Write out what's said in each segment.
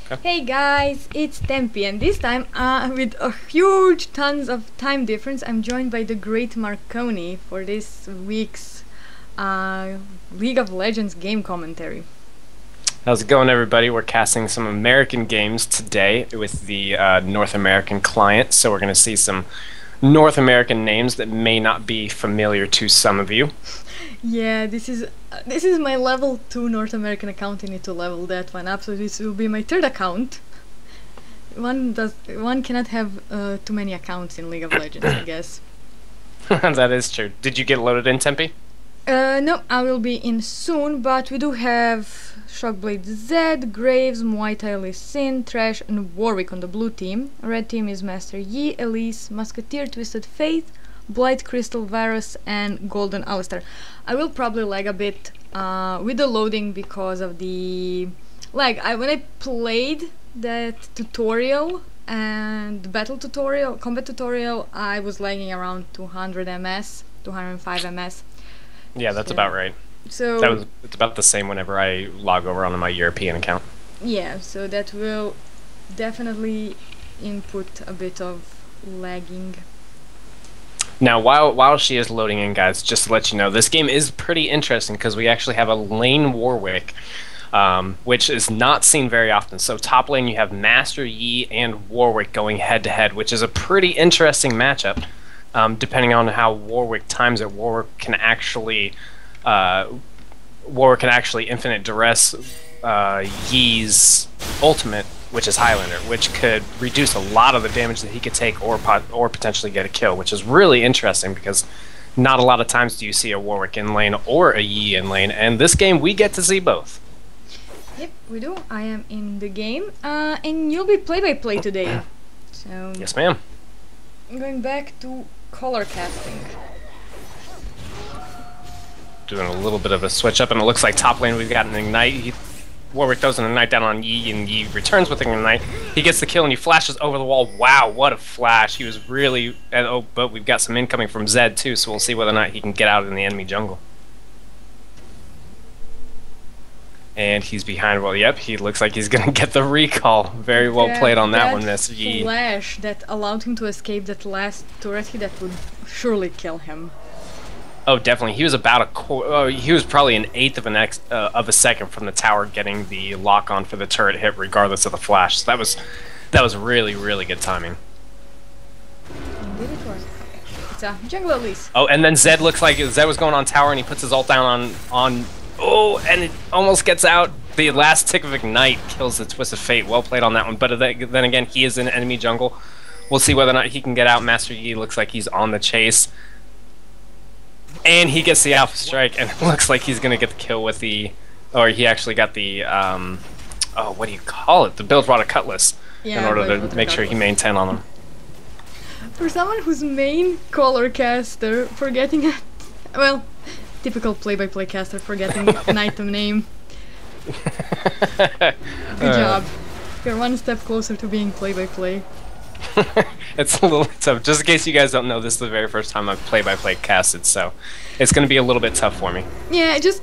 Okay. Hey guys, it's Tempi, and this time, with a huge tons of time difference, I'm joined by the Great Marconi for this week's League of Legends game commentary. How's it going, everybody? We're casting some American games today with the North American client, so we're going to see some North American names that may not be familiar to some of you. Yeah, this is my level 2 North American account. I need to level that one up, so this will be my third account. One cannot have too many accounts in League of Legends, I guess. That is true. Did you get loaded in, Tempe? No, I will be in soon, but we do have Shockblade Zed, Graves, Muay Thai Lee Sin, Thresh, and Warwick on the blue team. Red team is Master Yi, Elise, Musketeer, Twisted Faith, Blight, Crystal Varus, and Golden Alistar. I will probably lag a bit with the loading because of the lag. When I played that tutorial and the battle tutorial, combat tutorial, I was lagging around 200 ms, 205 ms. Yeah, that's about right. So it's about the same whenever I log over onto my European account. Yeah, so that will definitely input a bit of lagging. Now, while she is loading in, guys, just to let you know, this game is pretty interesting because we actually have a lane Warwick, which is not seen very often. So top lane, you have Master Yi and Warwick going head-to-head, which is a pretty interesting matchup. Depending on how Warwick times it, Warwick can actually infinite duress Yi's ultimate, which is Highlander, which could reduce a lot of the damage that he could take or potentially get a kill, which is really interesting because not a lot of times do you see a Warwick in lane or a Yi in lane, and this game we get to see both. Yep, we do. I am in the game, and you'll be play-by-play today. So Yes, ma'am. going back to color casting. Doing a little bit of a switch up, and it looks like top lane we've got an Ignite. Warwick throws an Ignite down on Yi, and Yi returns with an Ignite. He gets the kill, and he flashes over the wall. Wow, what a flash. He was really... but we've got some incoming from Zed, too, so we'll see whether or not he can get out in the enemy jungle. And he's behind... Well, yep, he looks like he's going to get the recall. Very well played on that one, Miss Yi. Flash that allowed him to escape that last turret hit that would surely kill him. Oh, definitely. He was about he was probably an eighth of a second from the tower getting the lock on for the turret hit, regardless of the flash. So that was really, really good timing. Indeed it was. It's a jungle Elise. Oh, and then Zed looks like Zed was going on tower, and he puts his ult down on. Oh, and it almost gets out. The last tick of Ignite kills the Twist of Fate. Well played on that one. But then again, he is in enemy jungle. We'll see whether or not he can get out. Master Yi looks like he's on the chase. And he gets the Alpha Strike, and it looks like he's going to get the kill with the... Or he actually got the... oh, what do you call it? The Build Rod Cutlass. Yeah, in order to make sure he maintain on him. For someone who's main color caster, forgetting it... Well, typical play-by-play caster forgetting an item name. Good job. You're one step closer to being play-by-play. It's a little tough. Just in case you guys don't know, this is the very first time I've play-by-play casted, so it's going to be a little bit tough for me. Yeah, just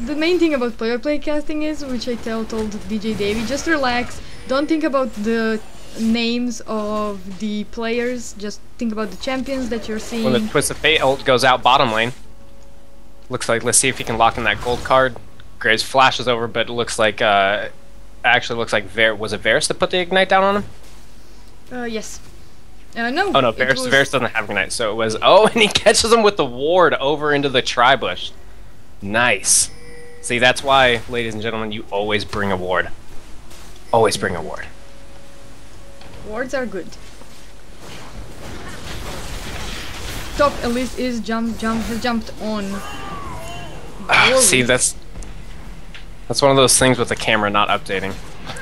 the main thing about play-by-play casting is, which I told DJ Davey, just relax. Don't think about the names of the players. Just think about the champions that you're seeing. When the Twist of Fate ult goes out bottom lane, looks like, let's see if he can lock in that gold card. Graves flashes over, but it looks like, actually looks like, was it Varus that put the Ignite down on him? Yes. No. Oh no, Varus doesn't have Ignite, so it was... Oh, and he catches him with the ward over into the Tri-Bush. Nice. See, that's why, ladies and gentlemen, you always bring a ward. Always bring a ward. Wards are good. Top Elise is has jumped on. See, that's one of those things with the camera not updating.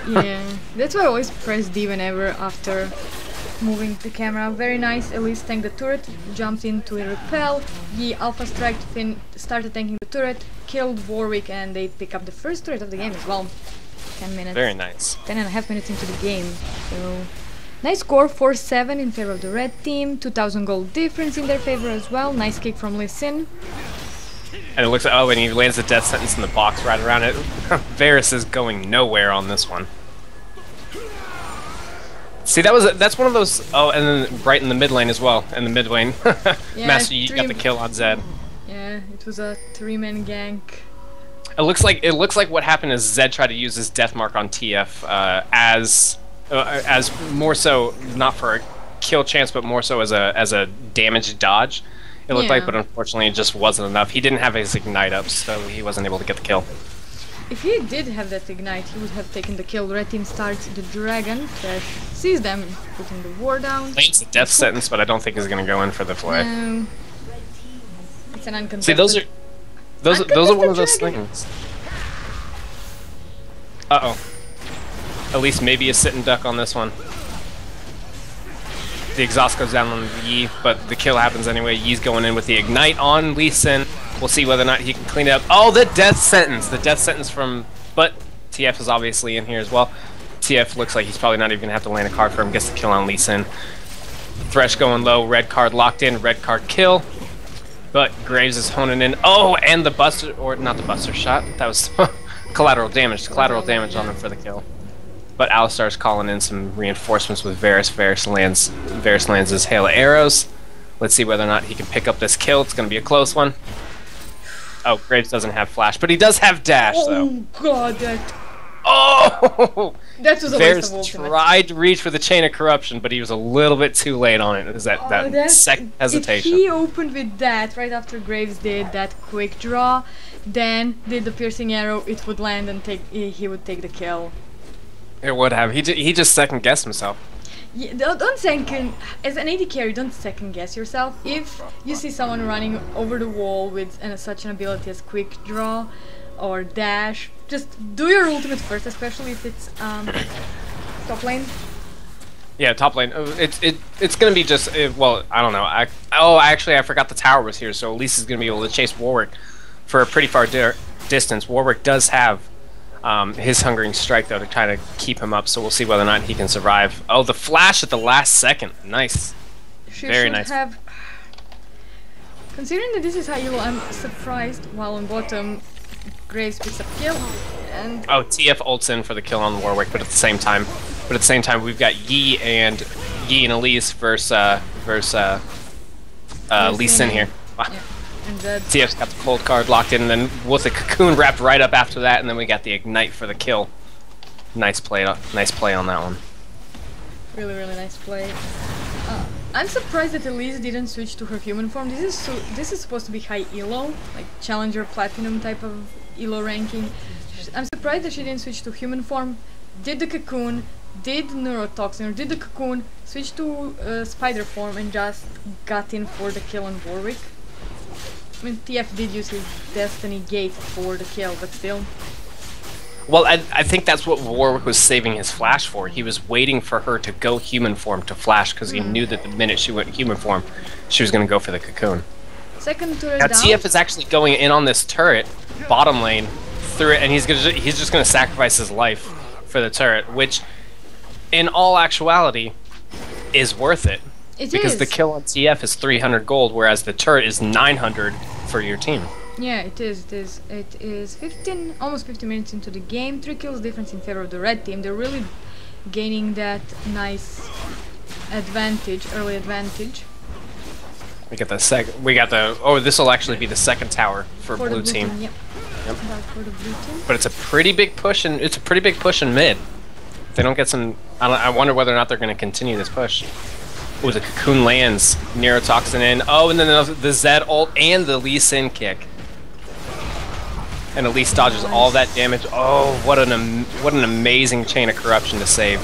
Yeah, that's why I always press D whenever after moving the camera. Very nice. Elise tanked the turret, jumps into a repel. Yi Alpha Strike started tanking the turret, killed Warwick, and they pick up the first turret of the game as well. 10 minutes. Very nice. 10.5 minutes into the game. So nice score, 4-7 in favor of the red team. 2,000 gold difference in their favor as well. Nice kick from Lee Sin. And it looks like, oh, and he lands a death sentence in the box right around it. Varus is going nowhere on this one. See, that's one of those. Oh, and then right in the mid lane as well. In the mid lane, Yeah, Master Yi got the kill on Zed. Yeah, it was a 3-man gank. It looks like what happened is Zed tried to use his death mark on TF as more so not for a kill chance, but more so as a damage dodge. It looked like, but unfortunately, it just wasn't enough. He didn't have his ignite up, so he wasn't able to get the kill. If he did have that ignite, he would have taken the kill. Red team starts the dragon, Trash sees them, putting the war down. It's a death sentence, but I don't think he's going to go in for the play. No. It's an uncontested. See, those are one of those things. Uh-oh. At least maybe a sit and duck on this one. The exhaust goes down on Yi, but the kill happens anyway. Yi's going in with the ignite on Lee Sin. We'll see whether or not he can clean it up. Oh, the death sentence! The death sentence from... But TF is obviously in here as well. TF looks like he's probably not even going to have to land a card for him. Gets the kill on Lee Sin. Thresh going low. Red card locked in. Red card kill. But Graves is honing in. Oh, and the buster... Or not the buster shot. That was collateral damage. Collateral damage on him for the kill. But Alistar's calling in some reinforcements with Varus. Varus lands his hail of arrows. Let's see whether or not he can pick up this kill. It's going to be a close one. Oh, Graves doesn't have flash, but he does have dash, though. Oh god, that... Oh! That was a waste of ultimate. Tried to reach for the Chain of Corruption, but he was a little bit too late on it. It was that second hesitation. If he opened with that right after Graves did that quick draw, then did the piercing arrow, it would land and he would take the kill. It would have. He just second guessed himself. Yeah, don't second. As an AD carry, don't second guess yourself. If you see someone running over the wall with such an ability as quick draw or dash, just do your ultimate first, especially if it's top lane. Yeah, top lane. It's gonna be just well, I don't know. Actually, I forgot the tower was here, so at least he's gonna be able to chase Warwick for a pretty far distance. Warwick does have his Hungering Strike, though, to kind of keep him up, so we'll see whether or not he can survive. Oh, the flash at the last second. Nice. Very nice. Considering that this is high elo, I'm surprised, while on bottom, Graves picks up kill, and... Oh, TF ults in for the kill on Warwick, but at the same time, we've got Yi and Elise versus Lee Sin here. Wow. Yeah. TF's got the cold card locked in, and then with the cocoon wrapped right up after that, and then we got the ignite for the kill. Nice play on that one. Really, really nice play. I'm surprised that Elise didn't switch to her human form. This is supposed to be high elo, like challenger platinum type of elo ranking. I'm surprised that she didn't switch to human form. Did the cocoon, did neurotoxin, or did the cocoon switch to spider form and just got in for the kill on Warwick. I mean, TF did use his Destiny Gate for the kill, but still. Well, I think that's what Warwick was saving his flash for. He was waiting for her to go human form to flash, because he knew that the minute she went human form, she was going to go for the cocoon. Second turret now, down. TF is actually going in on this turret, bottom lane, through it, and he's just going to sacrifice his life for the turret, which, in all actuality, is worth it. Because the kill on TF is 300 gold, whereas the turret is 900 for your team. Yeah, it is. It is 15, almost 50 minutes into the game. 3 kills difference in favor of the red team. They're really gaining that nice advantage, early advantage. We got the second. We got the. Oh, this will actually be the second tower for blue team. Yep. For the blue team. But it's a pretty big push, and it's a pretty big push in mid. If they don't get some. I wonder whether or not they're going to continue this push. Oh, the cocoon lands. Neurotoxin in. Oh, and then the Zed ult and the Lee Sin kick. And Elise dodges all that damage. Oh, what an amazing chain of corruption to save.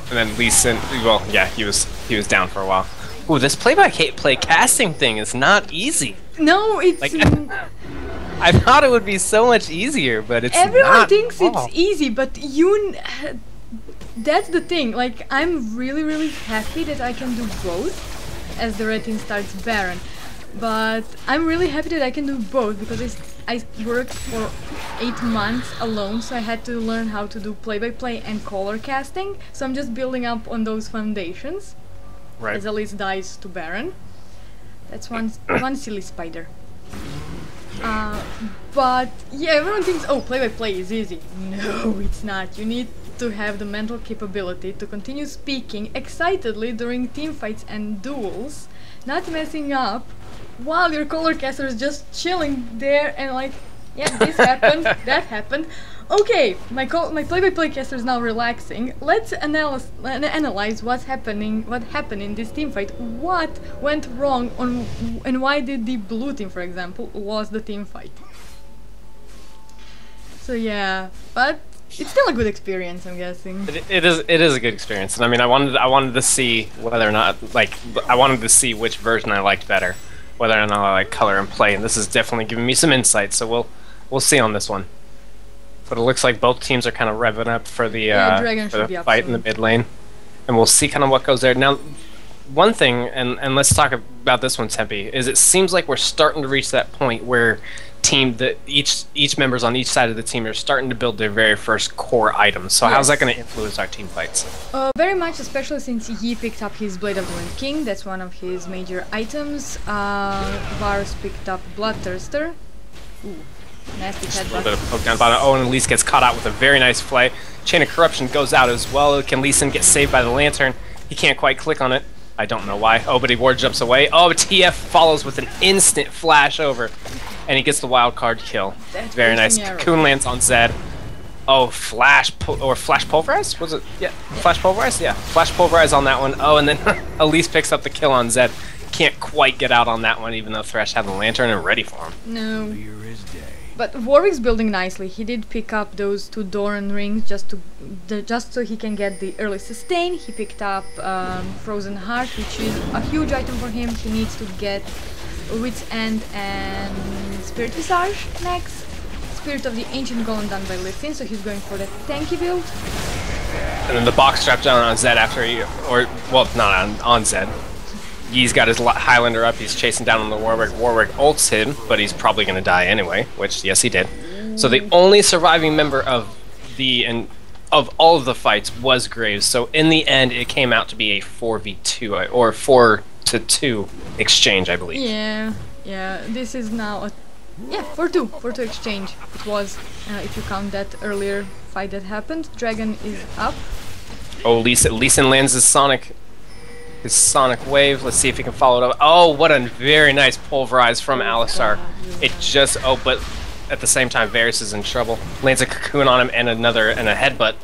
And then Lee Sin. Well, yeah, he was down for a while. Ooh, this play-by-play casting thing is not easy. No, it's like, I thought it would be so much easier, but it's everyone not. Thinks it's easy, but that's the thing. Like, I'm really, really happy that I can do both as the red team starts Baron. But I'm really happy that I can do both because I worked for 8 months alone, so I had to learn how to do play-by-play and color casting. So I'm just building up on those foundations. Right. As Elise dies to Baron. That's one silly spider. But yeah, everyone thinks, oh, play-by-play is easy. No, it's not. You need to have the mental capability to continue speaking excitedly during teamfights and duels, not messing up, while your color caster is just chilling there and like, yeah, this happened, that happened. Okay, my play-by-play caster is now relaxing. Let's analyze what happened in this team fight. What went wrong and why did the blue team, for example, lost the team fight? So yeah, but it's still a good experience, I'm guessing. It is a good experience, and I mean, I wanted to see whether or not I wanted to see which version I liked better, whether or not I like color and play, and this is definitely giving me some insight. So we'll see on this one. But it looks like both teams are kind of revving up for the, fight in the mid lane, and we'll see kind of what goes there. Now, one thing, and let's talk about this one, Tempe, is it seems like we're starting to reach that point where each members on each side of the team are starting to build their very first core items. So how's that going to influence our team fights? Very much, especially since he picked up his Blade of the Wind King. That's one of his major items. Varus picked up Bloodthirster. Ooh. Nasty headbutt. A little bit of poke down bottom. Oh, and Elise gets caught out with a very nice play. Chain of Corruption goes out as well. Can Lee Sin get saved by the Lantern? He can't quite click on it. I don't know why. Oh, but he ward jumps away. Oh, but TF follows with an instant flash over. And he gets the wild card kill. That's very nice. Cocoon lands on Zed. Oh, Flash Pulverize? Was it? Yeah. Flash Pulverize? Yeah. Flash Pulverize on that one. Oh, and then Elise picks up the kill on Zed. Can't quite get out on that one, even though Thresh had the Lantern and ready for him. No. But Warwick's building nicely. He did pick up those 2 Doran rings just so he can get the early sustain. He picked up Frozen Heart, which is a huge item for him. He needs to get Wit's End and Spirit Visage next. Spirit of the Ancient Golem done by Lee Sin, so he's going for the tanky build. And then the box strap down on Zed after not on Zed. He's got his Highlander up, he's chasing down on the Warwick. Warwick ults him, but he's probably going to die anyway, which, yes, he did. So the only surviving member of all of the fights was Graves, so in the end it came out to be a 4v2, or 4-2 exchange, I believe. Yeah, this is now a 4-2 exchange. It was, if you count that earlier fight that happened. Dragon is up. Oh, Lee Sin lands his Sonic Wave. Let's see if he can follow it up. Oh, what a very nice Pulverize from Alistar. But at the same time, Varus is in trouble. Lands a Cocoon on him and a headbutt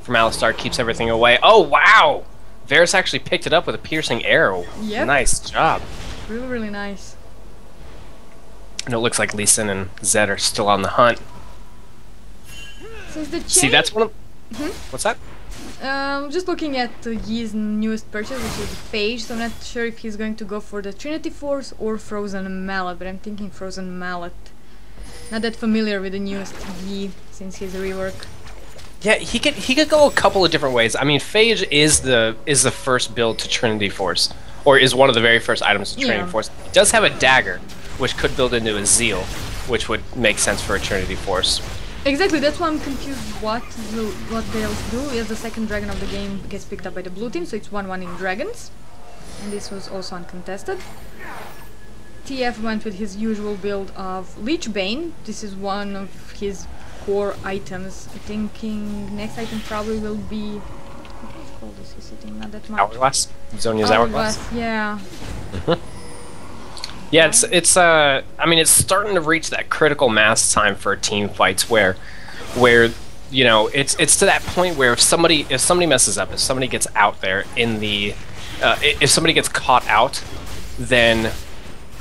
from Alistar keeps everything away. Oh, wow! Varus actually picked it up with a piercing arrow. Yep. Nice job. Really, really nice. And it looks like Lee Sin and Zed are still on the hunt. See, that's one of... What's that? Just looking at Yi's newest purchase, which is Phage, so I'm not sure if he's going to go for the Trinity Force or Frozen Mallet, but I'm thinking Frozen Mallet. Not that familiar with the newest Yi since his rework. Yeah, he could go a couple of different ways. I mean, Phage is the first build to Trinity Force, or is one of the very first items to Trinity Force. He does have a dagger, which could build into a Zeal, which would make sense for a Trinity Force. Exactly, that's why I'm confused what they'll do. Yes, the second dragon of the game gets picked up by the blue team, so it's 1-1 in dragons. And this was also uncontested. TF went with his usual build of Leech Bane. This is one of his core items. I'm thinking next item probably will be... How cold is he sitting? Not that much. Hourglass? Zonia's Hourglass? Yeah. Yeah, I mean, it's starting to reach that critical mass time for team fights where you know, it's to that point where if somebody messes up, if somebody gets out there in the if somebody gets caught out, then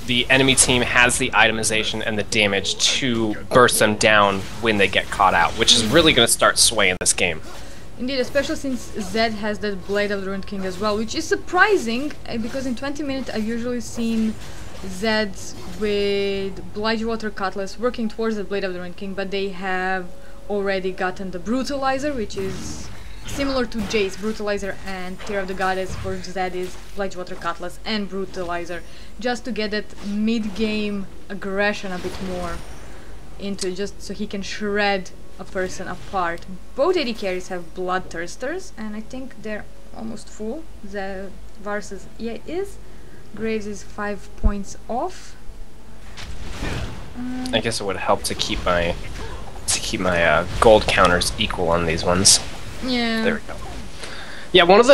the enemy team has the itemization and the damage to burst them down when they get caught out, which is really going to start swaying this game. Indeed, especially since Zed has that Blade of the Ruined King as well, which is surprising because in 20 minutes I've usually seen Zeds with Blightwater Cutlass working towards the Blade of the Ruined King, but they have already gotten the Brutalizer, which is similar to Jace. Brutalizer and Tear of the Goddess for Zed is Blightwater Cutlass and Brutalizer, just to get that mid-game aggression a bit more into, just so he can shred a person apart. Both AD carries have Bloodthirsters, and I think they're almost full. The Varus is Graves is 5 points off. I guess it would help to keep my gold counters equal on these ones. Yeah. There we go. Yeah, one of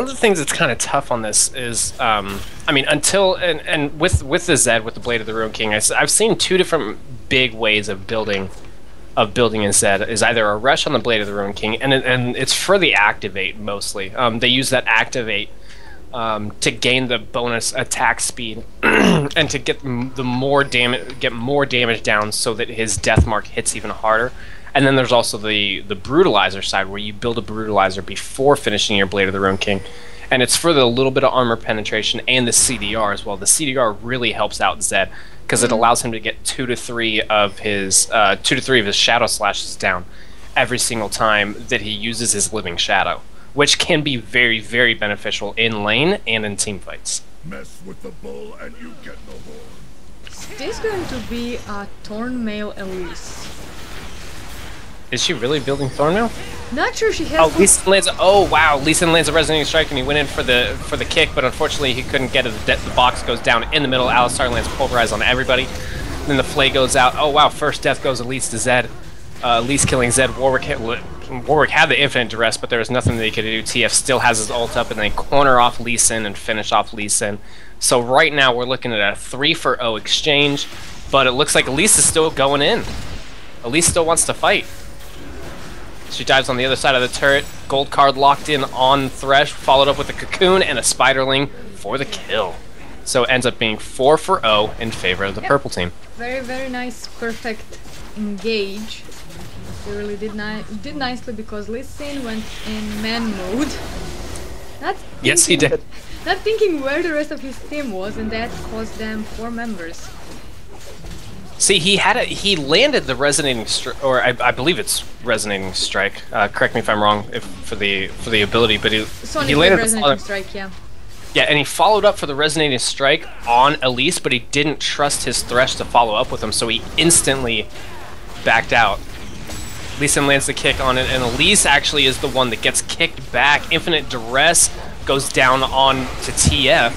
the things that's kind of tough on this is, I mean, until and with the Zed, with the Blade of the Ruin King, I've seen two different big ways of building a Zed. Is either a rush on the Blade of the Ruin King, and it's for the activate mostly. They use that activate to gain the bonus attack speed and to get more damage down so that his death mark hits even harder. And then there's also the brutalizer side where you build a brutalizer before finishing your Blade of the Ruin King, and it's for the little bit of armor penetration and the CDR as well. The CDR really helps out Zed because it allows him to get 2 to 3 of his shadow slashes down every single time that he uses his living shadow, which can be very, very beneficial in lane and in team fights. Mess with the bull and you get no more. Is this going to be a Thornmail Elise? Is she really building Thornmail? Not sure she has. Oh, Lee Sin lands. Oh wow, Lee Sin lands a resonating strike, and he went in for the kick, but unfortunately he couldn't get it. The box goes down in the middle. Alistar lands Pulverize on everybody. Then the Flay goes out. Oh wow, first death goes Elise to Zed. Elise killing Zed. Warwick had the infinite duress, but there was nothing that he could do. TF still has his ult up, and they corner off Lee Sin and finish off Lee Sin. So right now we're looking at a 3-for-0 exchange, but it looks like Elise is still going in. Elise still wants to fight. She dives on the other side of the turret. Gold card locked in on Thresh, followed up with a Cocoon and a Spiderling for the kill. So it ends up being 4-for-0 in favor of the purple team. Very, very nice, perfect engage. They really did nicely because Lee Sin went in man mode. Yes, he did. Not thinking where the rest of his team was, and that cost them 4 members. See, he landed the resonating strike, or I believe it's resonating strike. Correct me if I'm wrong for the ability, but he landed resonating strike, yeah. Yeah, and he followed up for the resonating strike on Elise, but he didn't trust his Thresh to follow up with him, so he instantly backed out. Lee Sin lands the kick on it, and Elise actually is the one that gets kicked back. Infinite duress goes down on to TF,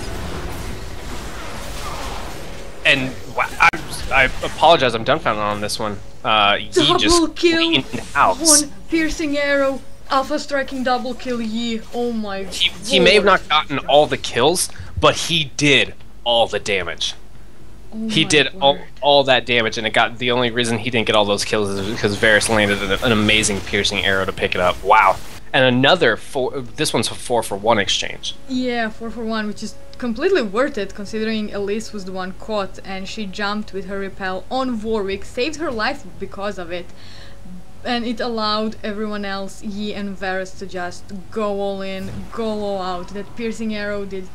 and I apologize, I'm dumbfounded on this one. Yi just kill out. One piercing arrow, alpha striking double kill Yi. Oh my god. He may have not gotten all the kills, but he did all the damage. Oh he did all that damage, and the only reason he didn't get all those kills is because Varus landed an amazing piercing arrow to pick it up. Wow. And another this one's a 4-for-1 exchange. Yeah, 4-for-1, which is completely worth it considering Elise was the one caught and she jumped with her repel on Warwick, saved her life because of it, and it allowed everyone else, Yi and Varus, to just go all in, go all out. That piercing arrow did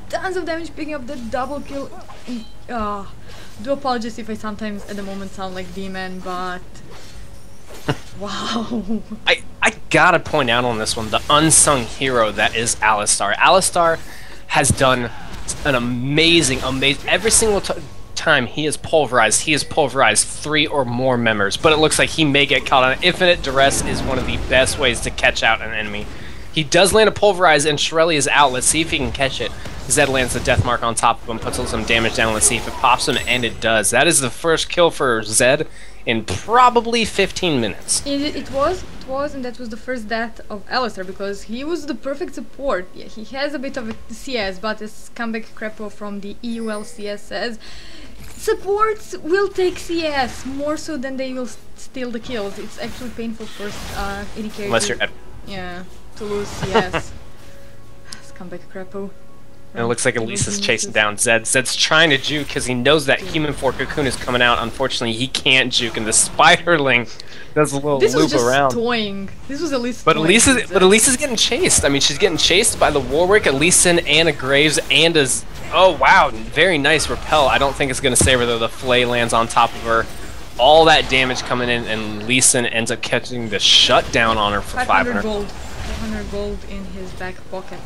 tons of damage, picking up the double kill. Do apologize if I sometimes at the moment sound like Demon, but wow. I gotta point out on this one the unsung hero that is Alistar. Alistar has done an amazing every single time he has pulverized 3 or more members, but it looks like he may get caught on it. Infinite duress is one of the best ways to catch out an enemy. He does land a pulverize and Shirley is out. Let's see if he can catch it. Zed lands the death mark on top of him, puts some damage down. Let's see if it pops him, and it does. That is the first kill for Zed in probably 15 minutes. It was, and that was the first death of Alistar because he was the perfect support. Yeah, he has a bit of a CS, but as Comeback Crepo from the EUL CS says, supports will take CS more so than they will steal the kills. It's actually painful first AD carry. Unless you're to lose CS. Comeback Crepo. And it looks like Elise is chasing down Zed. Zed's trying to juke because he knows that Human Fork Cocoon is coming out. Unfortunately, he can't juke, and the Spiderling does a little loop around. This was just toying. This was Elise But Elise is getting chased. I mean, she's getting chased by the Warwick, Lee Sin, and a Graves, and a... Oh, wow. Very nice repel. I don't think it's going to save her, though. The Flay lands on top of her. All that damage coming in, and Lee Sin ends up catching the shutdown on her for 500 gold. 500 gold in his back pocket.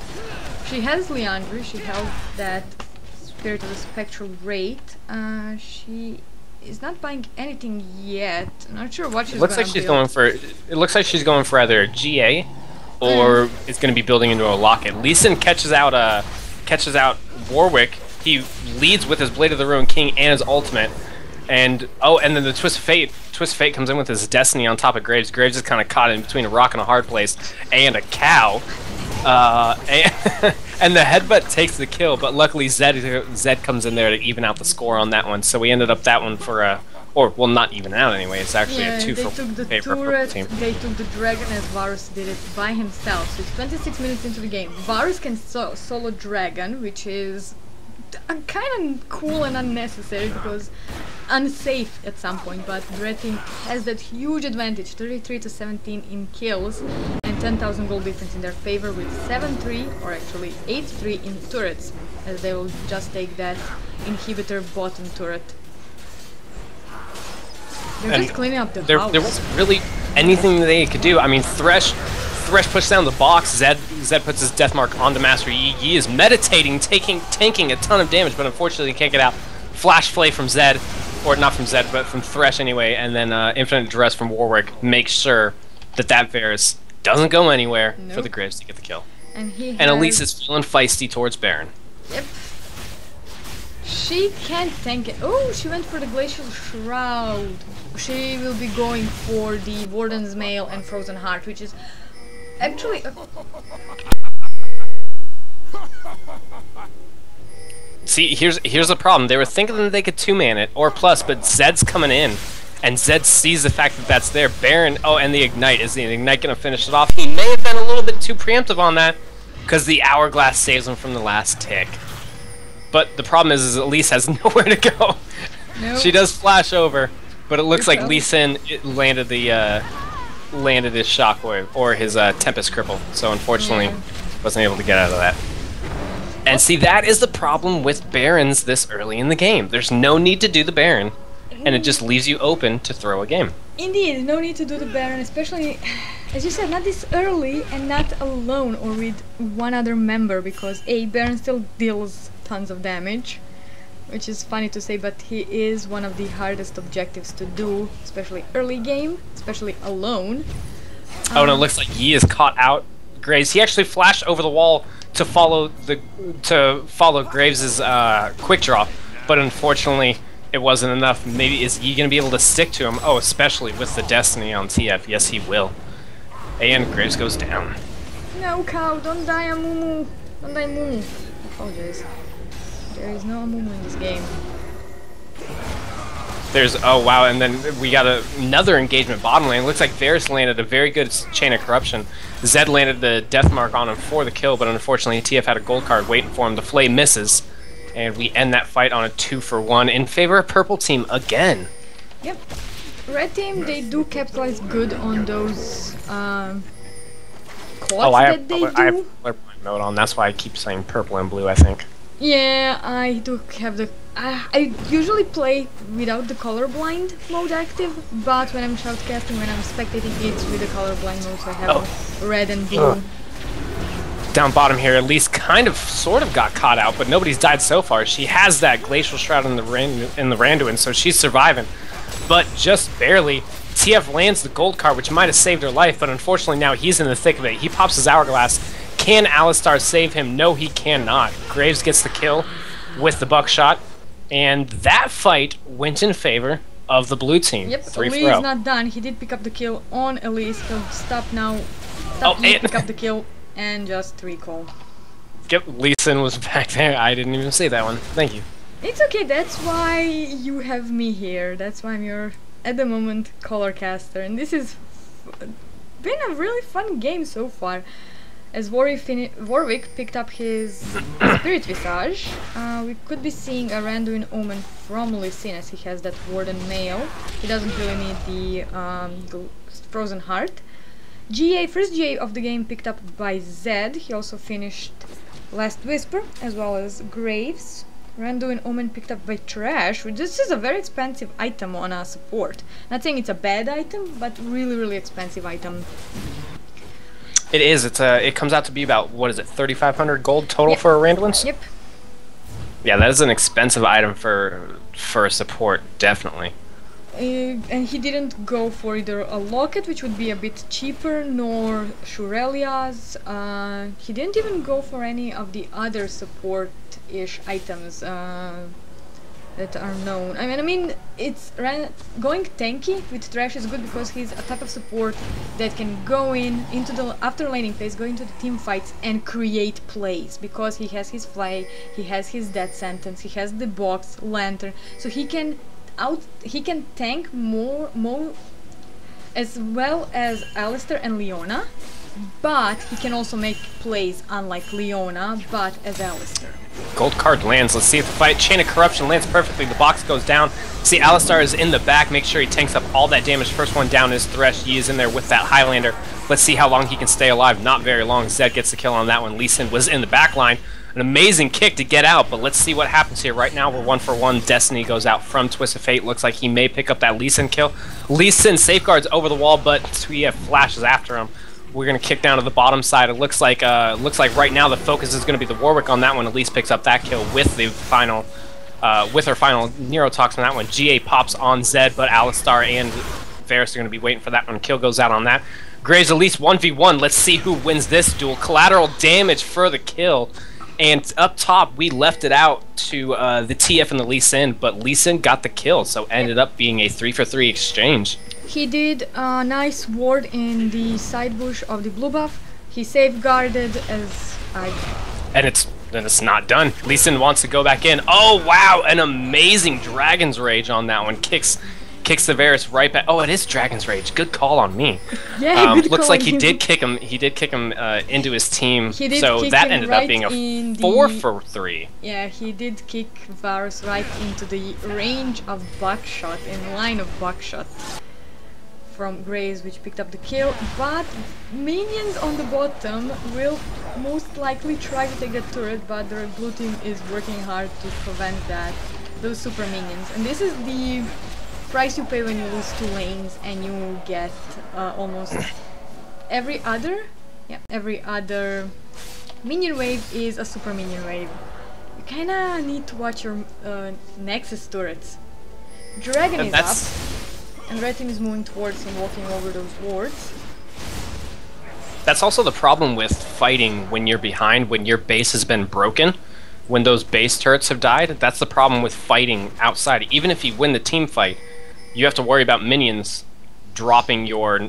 She has Leandry, she held that Spirit of the Spectral Wraith. She is not buying anything yet. Not sure what she's going for. It looks like she's going for either a GA or it's going to be building into a locket. Lee Sin catches out Warwick. He leads with his Blade of the Ruin King and his ultimate. And oh, and then the Twist of Fate. Twist of Fate comes in with his Destiny on top of Graves. Graves is kind of caught in between a rock and a hard place and a cow. And the headbutt takes the kill, but luckily Zed comes in there to even out the score on that one. So we ended up that one for a, or well, not even out anyway. It's actually a 2 for took the favor turret, team. they took the dragon as Varus did it by himself. So it's 26 minutes into the game. Varus can solo dragon, which is kind of cool and unnecessary because unsafe at some point, but the red team has that huge advantage, 33 to 17 in kills and 10,000 gold difference in their favor with 7-3 or actually 8-3 in turrets, as they will just take that inhibitor bottom turret. They're just cleaning up the house. There wasn't really anything they could do. I mean, Thresh pushed down the box. Zed puts his death mark onto Master Yi. Yi is meditating, tanking a ton of damage, but unfortunately he can't get out. Flash Flay from Zed, or not from Zed, but from Thresh anyway, and then Infinite Duress from Warwick makes sure that Varus doesn't go anywhere for the Graves to get the kill. And Elise is feeling feisty towards Baron. Yep. She can't tank it. Oh, she went for the Glacial Shroud. She will be going for the Warden's Mail and Frozen Heart, which is actually See, here's the problem. They were thinking that they could two-man it, or plus, but Zed's coming in, and Zed sees the fact that that's there. Baron, oh, and the Ignite. Is the Ignite going to finish it off? He may have been a little bit too preemptive on that, because the Hourglass saves him from the last tick. But the problem is Elise has nowhere to go. Nope. She does flash over, but it looks like Lee Sin landed his Shockwave, or his Tempest Cripple, so unfortunately wasn't able to get out of that. And see, that is the problem with Barons this early in the game. There's no need to do the Baron, and it just leaves you open to throw a game. Indeed, no need to do the Baron, especially, as you said, not this early and not alone or with one other member, because Baron still deals tons of damage, which is funny to say, but he is one of the hardest objectives to do, especially early game, especially alone. Oh, and it looks like Yi is caught out. Graves, he actually flashed over the wall to follow Graves' quick draw, but unfortunately it wasn't enough. Maybe is Yi gonna be able to stick to him? Oh, especially with the Destiny on TF. Yes, he will. And Graves goes down. No, cow, don't die, Amumu. Don't die, Mumu. Apologize. There is no Amumu in this game. There's, oh wow, and then we got another engagement bottom lane. Looks like Varus landed a very good Chain of Corruption. Zed landed the death mark on him for the kill, but unfortunately TF had a gold card waiting for him. The Flay misses, and we end that fight on a 2-for-1 in favor of purple team again. Yep. Red team, they do capitalize good on those quads that they do. I have colorblind mode on, that's why I keep saying purple and blue, I think. Yeah, I do have the... I usually play without the colorblind mode active, but when I'm shoutcasting, when I'm spectating, it's with the colorblind mode, so I have red and blue. Down bottom here, Elise kind of, sort of got caught out, but nobody's died so far. She has that Glacial Shroud in the Randuin, so she's surviving. But just barely. TF lands the gold card, which might have saved her life, but unfortunately now he's in the thick of it. He pops his Hourglass. Can Alistar save him? No, he cannot. Graves gets the kill with the buckshot, and that fight went in favor of the blue team. Yep, so Lee is not done. He did pick up the kill on Elise. He'll stop now. Pick up the kill and just recall. Yep, Lee Sin was back there. I didn't even see that one. Thank you. It's okay, that's why you have me here. That's why I'm your, at the moment, color caster. And this has been a really fun game so far. As Warwick picked up his Spirit Visage, we could be seeing a Randuin Omen from Lee Sin, as he has that Warden Mail. He doesn't really need the Frozen Heart. First GA of the game picked up by Zed. He also finished Last Whisper, as well as Graves. Randuin Omen picked up by Trash, which this is a very expensive item on a support. Not saying it's a bad item, but really expensive item. It is. It comes out to be about, what is it, 3,500 gold total for a Randuin? Yep. Yeah, that is an expensive item for a support, definitely. And he didn't go for either a locket, which would be a bit cheaper, nor Shurelia's. He didn't even go for any of the other support-ish items. that are known. I mean, it's going tanky with Thresh is good because he's a type of support that can go into the after laning phase, go into the team fights and create plays because he has his fly, he has his death sentence, he has the box lantern, so he can tank more as well as Alistar and Leona, but he can also make plays unlike Leona, but as Alistar. Gold card lands. Let's see if the fight. Chain of Corruption lands perfectly. The box goes down. See, Alistar is in the back. Make sure he tanks up all that damage. First one down is Thresh. He is in there with that Highlander. Let's see how long he can stay alive. Not very long. Zed gets the kill on that one. Lee Sin was in the back line. An amazing kick to get out, but let's see what happens here. Right now, we're 1 for 1. Destiny goes out from Twist of Fate. Looks like he may pick up that Lee Sin kill. Lee Sin safeguards over the wall, but Tuia flashes after him. We're gonna kick down to the bottom side. It looks like right now the focus is gonna be the Warwick on that one. Elise picks up that kill with the final, with her final Neurotoxin on that one. GA pops on Zed, but Alistar and Varus are gonna be waiting for that one. Kill goes out on that. Graves Elise 1v1. Let's see who wins this duel. Collateral damage for the kill. And up top, we left it out to the TF and the Lee Sin, but Lee Sin got the kill, so ended up being a 3-for-3 exchange. He did a nice ward in the side bush of the blue buff. He safeguarded as I... And it's not done. Lee Sin wants to go back in. Oh, wow, an amazing Dragon's Rage on that one. Kicks the Varus right back. Oh, it is Dragon's Rage. Good call on me. Yeah, good looks call like he did kick him. He did kick him into his team. So that ended up being a 4-for-3. Yeah, he did kick Varus right into the range of buckshot, in line of buckshot from Graves, which picked up the kill. But minions on the bottom will most likely try to take the turret, but the blue team is working hard to prevent that. Those super minions, and this is the price you pay when you lose 2 lanes and you get almost every other minion wave is a super minion wave. You kinda need to watch your Nexus turrets. Dragon is up, and red team is moving towards him, walking over those wards. That's also the problem with fighting when you're behind, when your base has been broken. When those base turrets have died, that's the problem with fighting outside. Even if you win the team fight, you have to worry about minions dropping your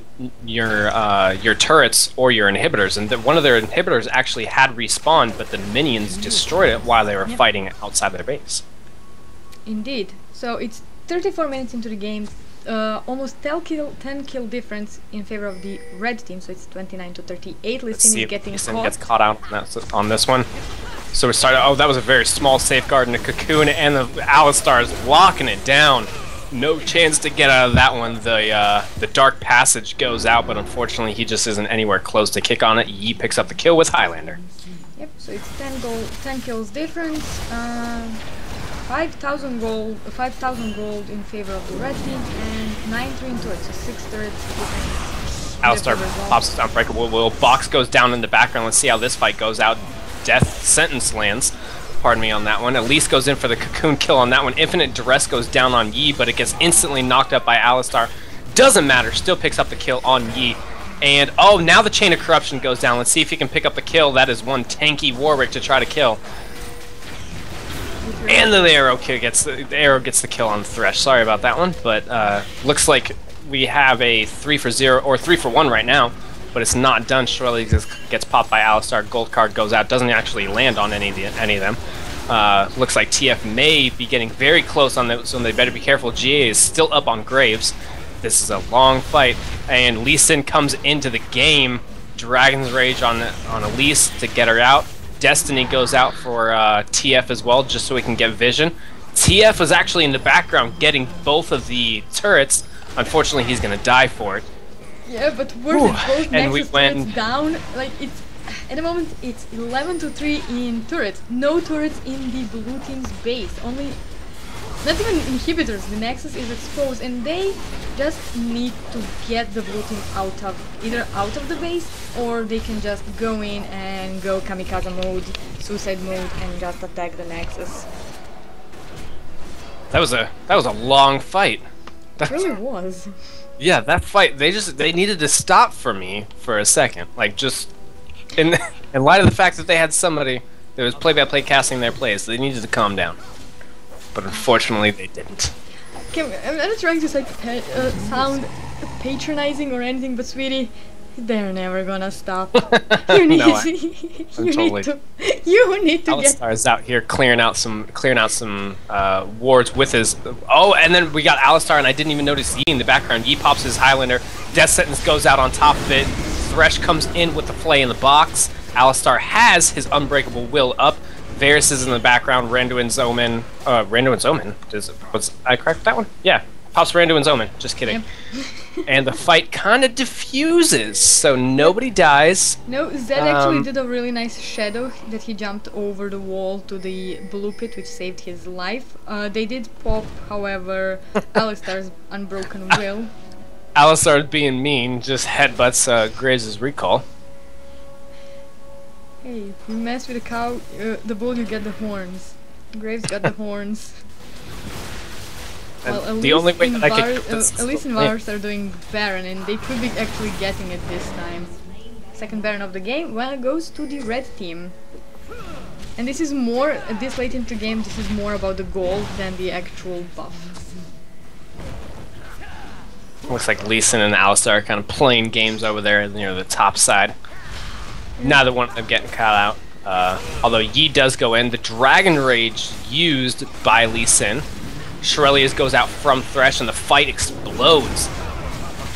turrets or your inhibitors. And one of their inhibitors actually had respawned, but the minions destroyed it while they were fighting outside their base. Indeed. So it's 34 minutes into the game. Almost 10 kill difference in favor of the red team, so it's 29-38. Lee Sin is getting caught. Gets caught out on this one. So we started. Oh, that was a very small safeguard in the cocoon, and the Alistar is locking it down. No chance to get out of that one. The dark passage goes out, but unfortunately he just isn't anywhere close to kick on it. Yi picks up the kill with Highlander. Yep. So it's 10 kills difference. 5,000 gold in favor of the red team, and 9 turrets, so 6 turrets difference. Alistar pops his unbreakable will. Box goes down in the background. Let's see how this fight goes out. Death sentence lands. Pardon me on that one. Elise goes in for the cocoon kill on that one. Infinite Duress goes down on Yi, but it gets instantly knocked up by Alistar. Doesn't matter. Still picks up the kill on Yi. And, oh, now the Chain of Corruption goes down. Let's see if he can pick up the kill. That is one tanky Warwick to try to kill. And the arrow gets the kill on Thresh. Sorry about that one, but looks like we have a 3-for-0 or 3-for-1 right now. But it's not done. Shirley just gets popped by Alistar. Gold card goes out. Doesn't actually land on any of them. Looks like TF may be getting very close on those, so they better be careful. GA is still up on Graves. This is a long fight, and Lee Sin comes into the game. Dragon's Rage on Elise to get her out. Destiny goes out for TF as well, just so we can get vision. TF was actually in the background getting both of the turrets. Unfortunately, he's going to die for it. Yeah, but worth it. Both Nexus turrets down. Like, it's at the moment it's 11-3 in turrets. No turrets in the blue team's base. Only, not even inhibitors. The Nexus is exposed, and they just need to get the blue team either out of the base, or they can just go in and go kamikaze mode, suicide mode, and just attack the Nexus. That was a long fight. It really was. Yeah, that fight, they needed to stop for me for a second. Like, just in light of the fact that they had somebody that was play-by-play casting their plays, they needed to calm down. but unfortunately they didn't. I'm not trying to sound patronizing or anything, but sweetie, they're never gonna stop. You need No, to. You totally. need to get. Alistar is out here clearing out some wards with his. Oh, and then we got Alistar, and I didn't even notice Yi in the background. Yi pops his Highlander. Death Sentence goes out on top of it. Thresh comes in with the flay in the box. Alistar has his Unbreakable Will up. Varus is in the background. Randuin's Omen. Randuin's Omen. Was I correct with that one? Yeah. Pops Randuin's Omen. Just kidding. Yep. And the fight kind of diffuses, so nobody dies. No, Zed actually did a really nice shadow that he jumped over the wall to the blue pit, which saved his life. They did pop, however, Alistar's Unbroken Will. Alistar being mean just headbutts Graves' recall. Hey, you mess with the cow, the bull, you get the horns. Graves got the horns. Well, The only way that I could at least in Varus are doing Baron, and they could be actually getting it this time. Second Baron of the game, well, it goes to the red team. And this is more, this late into the game, this is more about the gold than the actual buff. Looks like Lee Sin and Alistar are kind of playing games over there near the top side. Neither one of them getting caught out. Although Yi does go in. The Dragon Rage used by Lee Sin. Shirelius goes out from Thresh and the fight explodes.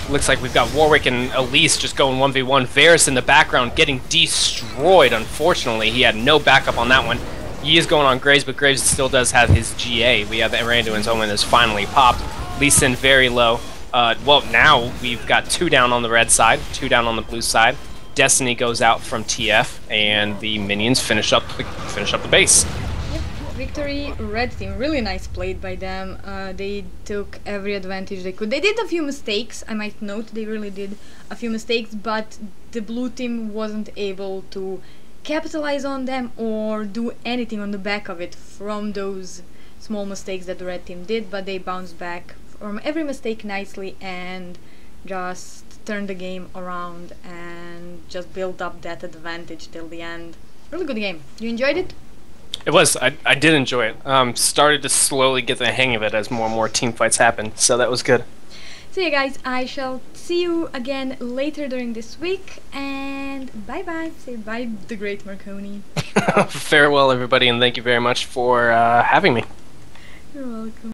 Looks like we've got Warwick and Elise just going 1v1. Varus in the background getting destroyed, unfortunately. He had no backup on that one. Yi is going on Graves, but Graves still does have his GA. We have Randuin's Omen is finally popped. Lee Sin very low. Well, now we've got 2 down on the red side, 2 down on the blue side. Destiny goes out from TF, and the minions finish up the base. Yep, victory, red team. Really nice played by them. They took every advantage they could. They did a few mistakes, I might note. They really did a few mistakes, but the blue team wasn't able to capitalize on them or do anything on the back of it from those small mistakes that the red team did. But they bounced back from every mistake nicely and just turned the game around and just built up that advantage till the end. Really good game. You enjoyed it? It was. I did enjoy it. Started to slowly get the hang of it as more and more team fights happened, so that was good. So yeah guys, I shall see you again later during this week, and bye bye. Say bye, the Great Marconi. Farewell everybody, and thank you very much for having me. You're welcome.